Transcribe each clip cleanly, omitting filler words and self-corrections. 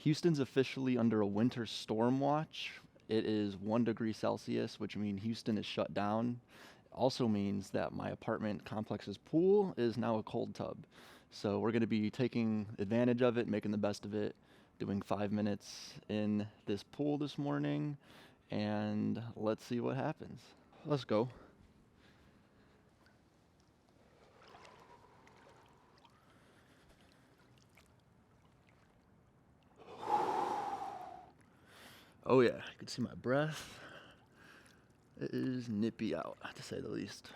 Houston's officially under a winter storm watch. It is 1 degree Celsius, which means Houston is shut down. Also means that my apartment complex's pool is now a cold tub. So we're going to be taking advantage of it, making the best of it, doing 5 minutes in this pool this morning, and let's see what happens. Let's go. Oh yeah, you can see my breath. It is nippy out, to say the least.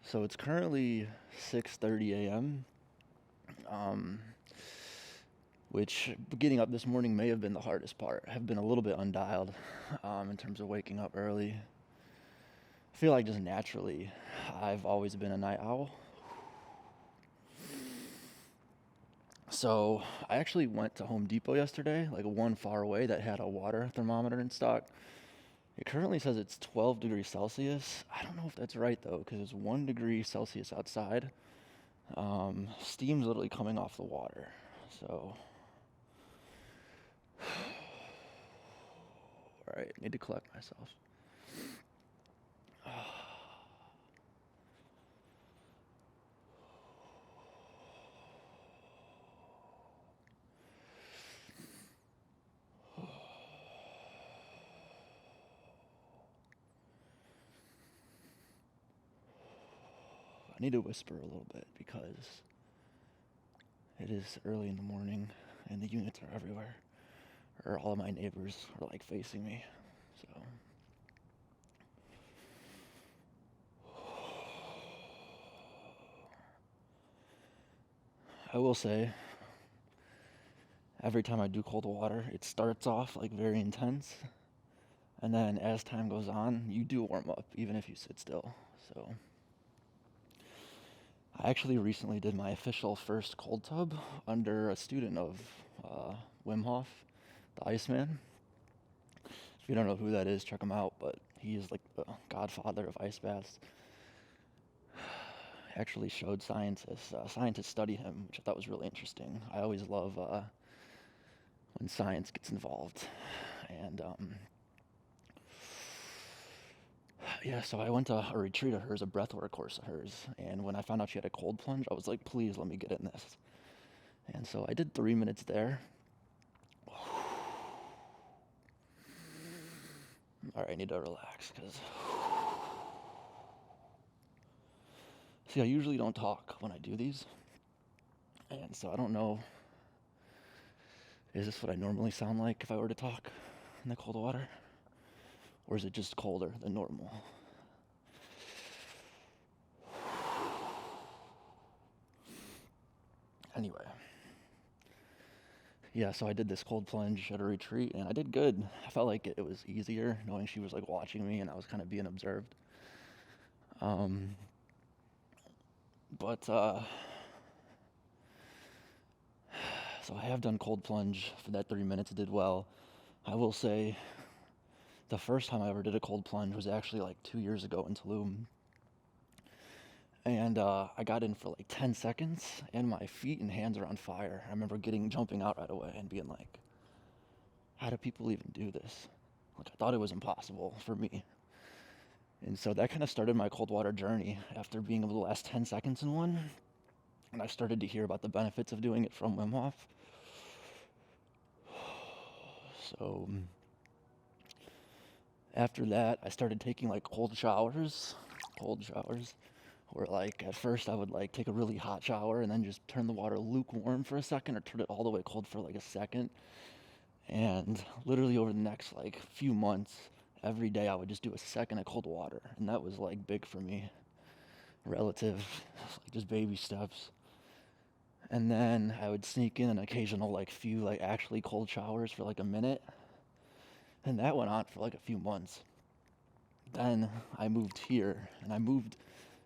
So it's currently 6:30 a.m. Which getting up this morning may have been the hardest part. I've been a little bit undialed in terms of waking up early. I feel like just naturally, I've always been a night owl. So I actually went to Home Depot yesterday, like one far away that had a water thermometer in stock. It currently says it's 12 degrees Celsius. I don't know if that's right though, because it's 1 degree Celsius outside. Steam's literally coming off the water. So, all right, need to collect myself. I need to whisper a little bit because it is early in the morning and the units are everywhere. Or all of my neighbors are like facing me. So I will say, every time I do cold water, it starts off like very intense. And then as time goes on, you do warm up, even if you sit still. So I actually recently did my official first cold tub under a student of Wim Hof, the Iceman. If you don't know who that is, check him out, but he is like the godfather of ice baths. Actually showed scientists. Scientists studied him, which I thought was really interesting. I always love when science gets involved. And yeah, so I went to a retreat of hers, a breathwork course of hers, and when I found out she had a cold plunge, I was like, please let me get in this. And so I did 3 minutes there. All right, I need to relax because. See, I usually don't talk when I do these, and so I don't know. Is this what I normally sound like if I were to talk in the cold water? Or is it just colder than normal? Anyway. Yeah, so I did this cold plunge at a retreat, and I did good. I felt like it was easier knowing she was like watching me and I was kind of being observed. But so I have done cold plunge for that 3 minutes. It did well. I will say the first time I ever did a cold plunge was actually like 2 years ago in Tulum. And I got in for like 10 seconds, and my feet and hands are on fire. I remember jumping out right away and being like, how do people even do this? Like, I thought it was impossible for me. And so that kind of started my cold water journey after being able to last 10 seconds in one. And I started to hear about the benefits of doing it from Wim Hof. So after that, I started taking like cold showers, where like at first I would like take a really hot shower and then just turn the water lukewarm for a second or turn it all the way cold for like a second. And literally over the next like few months, every day I would just do a second of cold water, and that was like big for me, relative, like just baby steps. And then I would sneak in an occasional like few like actually cold showers for like a minute, and that went on for like a few months. Then I moved here, and I moved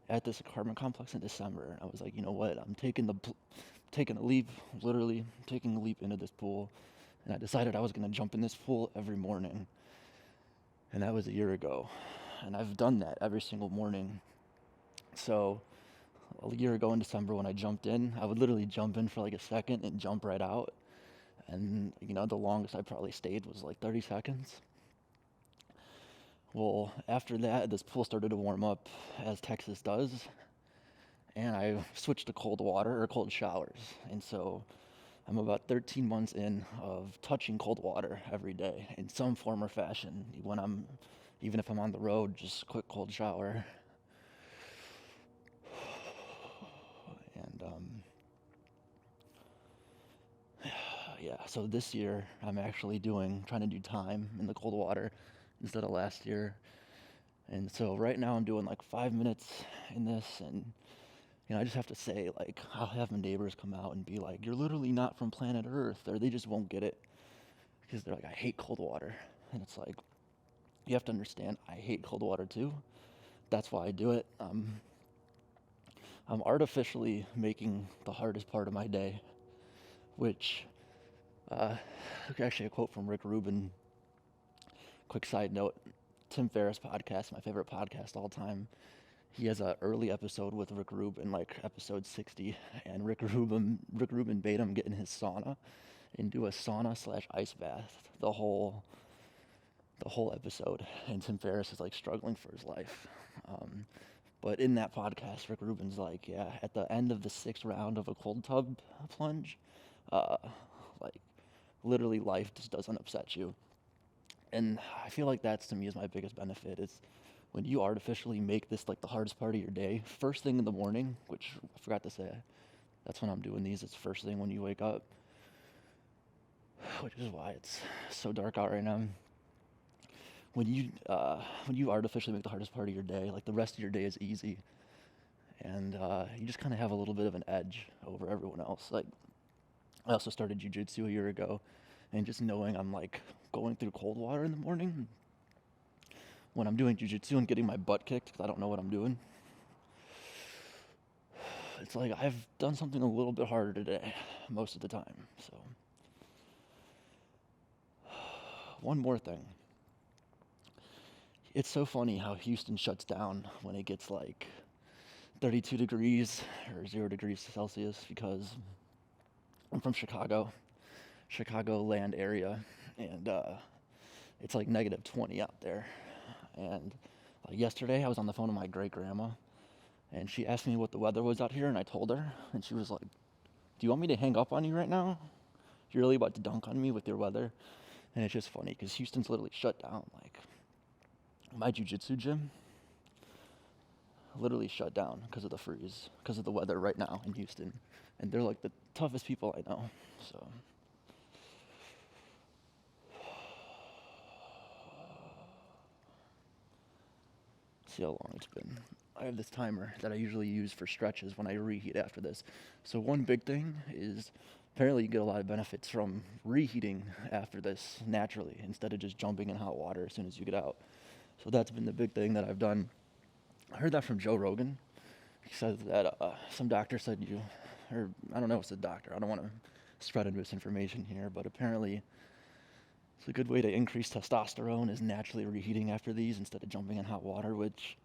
at this apartment complex in December. I was like, you know what? I'm taking a leap, literally taking a leap into this pool, and I decided I was gonna jump in this pool every morning. And that was a year ago, and I've done that every single morning. So a year ago in December when I jumped in, I would literally jump in for like a second and jump right out. And, the longest I probably stayed was like 30 seconds. Well, after that, this pool started to warm up, as Texas does, and I switched to cold water or cold showers. And so I'm about 13 months in of touching cold water every day in some form or fashion. Even if I'm on the road, just a quick cold shower. And yeah, so this year I'm actually trying to do time in the cold water instead of last year. And so right now I'm doing like 5 minutes in this, and I just have to say, like, I'll have my neighbors come out and be like, "You're literally not from planet Earth," or they just won't get it because they're like, "I hate cold water," and it's like, you have to understand, I hate cold water too. That's why I do it. I'm artificially making the hardest part of my day, which, actually, a quote from Rick Rubin. Quick side note: Tim Ferriss podcast, my favorite podcast all time. He has an early episode with Rick Rubin, like episode 60, and Rick Rubin made him get in his sauna and do a sauna/ice bath the whole episode. And Tim Ferriss is like struggling for his life. But in that podcast, Rick Rubin's like, yeah, at the end of the 6th round of a cold tub plunge, uh, like literally life just doesn't upset you. And I feel like that's, to me, is my biggest benefit. Is when you artificially make this like the hardest part of your day, first thing in the morning, which I forgot to say, that's when I'm doing these. It's first thing when you wake up, which is why it's so dark out right now. When you artificially make the hardest part of your day, like the rest of your day is easy, and you just kind of have a little bit of an edge over everyone else. Like, I also started jujitsu a year ago, and just knowing I'm like going through cold water in the morning when I'm doing jujitsu and getting my butt kicked because I don't know what I'm doing, it's like I've done something a little bit harder today most of the time. So, one more thing. It's so funny how Houston shuts down when it gets like 32 degrees or 0 degrees Celsius, because I'm from Chicago land area, and it's like negative 20 out there. And like yesterday, I was on the phone with my great grandma, and she asked me what the weather was out here, and I told her, and she was like, "Do you want me to hang up on you right now? You're really about to dunk on me with your weather?" And it's just funny because Houston's literally shut down. Like, my jiu-jitsu gym literally shut down because of the freeze, because of the weather right now in Houston. And they're like the toughest people I know. So, see how long it's been. I have this timer that I usually use for stretches when I reheat after this. So one big thing is, apparently you get a lot of benefits from reheating after this naturally instead of just jumping in hot water as soon as you get out. So that's been the big thing that I've done. I heard that from Joe Rogan. He said that some doctor said or I don't know if it's a doctor. I don't want to spread a misinformation here, but apparently it's a good way to increase testosterone is naturally reheating after these instead of jumping in hot water, which,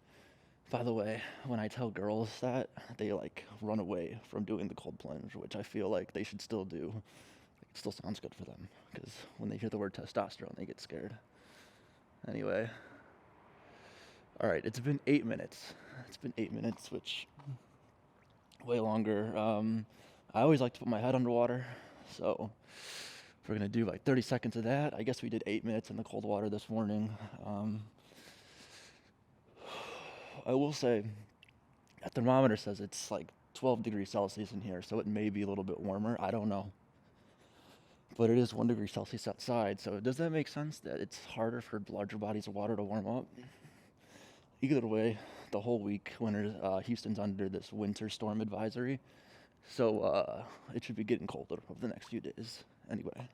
by the way, when I tell girls that, they like run away from doing the cold plunge, which I feel like they should still do. It still sounds good for them, because when they hear the word testosterone, they get scared. Anyway. All right, it's been 8 minutes. Which way longer. I always like to put my head underwater, so if we're gonna do like 30 seconds of that, I guess we did 8 minutes in the cold water this morning. I will say, a thermometer says it's like 12 degrees Celsius in here, so it may be a little bit warmer. I don't know. But it is 1 degree Celsius outside, so does that make sense that it's harder for larger bodies of water to warm up? Either way, the whole week, Houston's under this winter storm advisory, so it should be getting colder over the next few days. Anyway.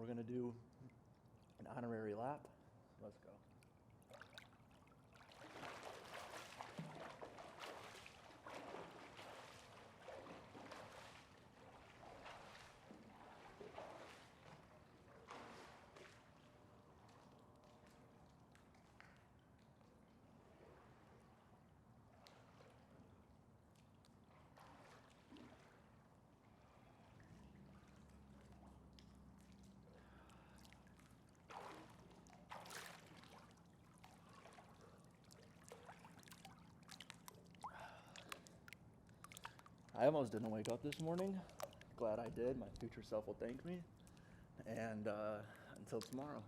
We're gonna do an honorary lap. Let's go. I almost didn't wake up this morning. Glad I did. My future self will thank me. And until tomorrow.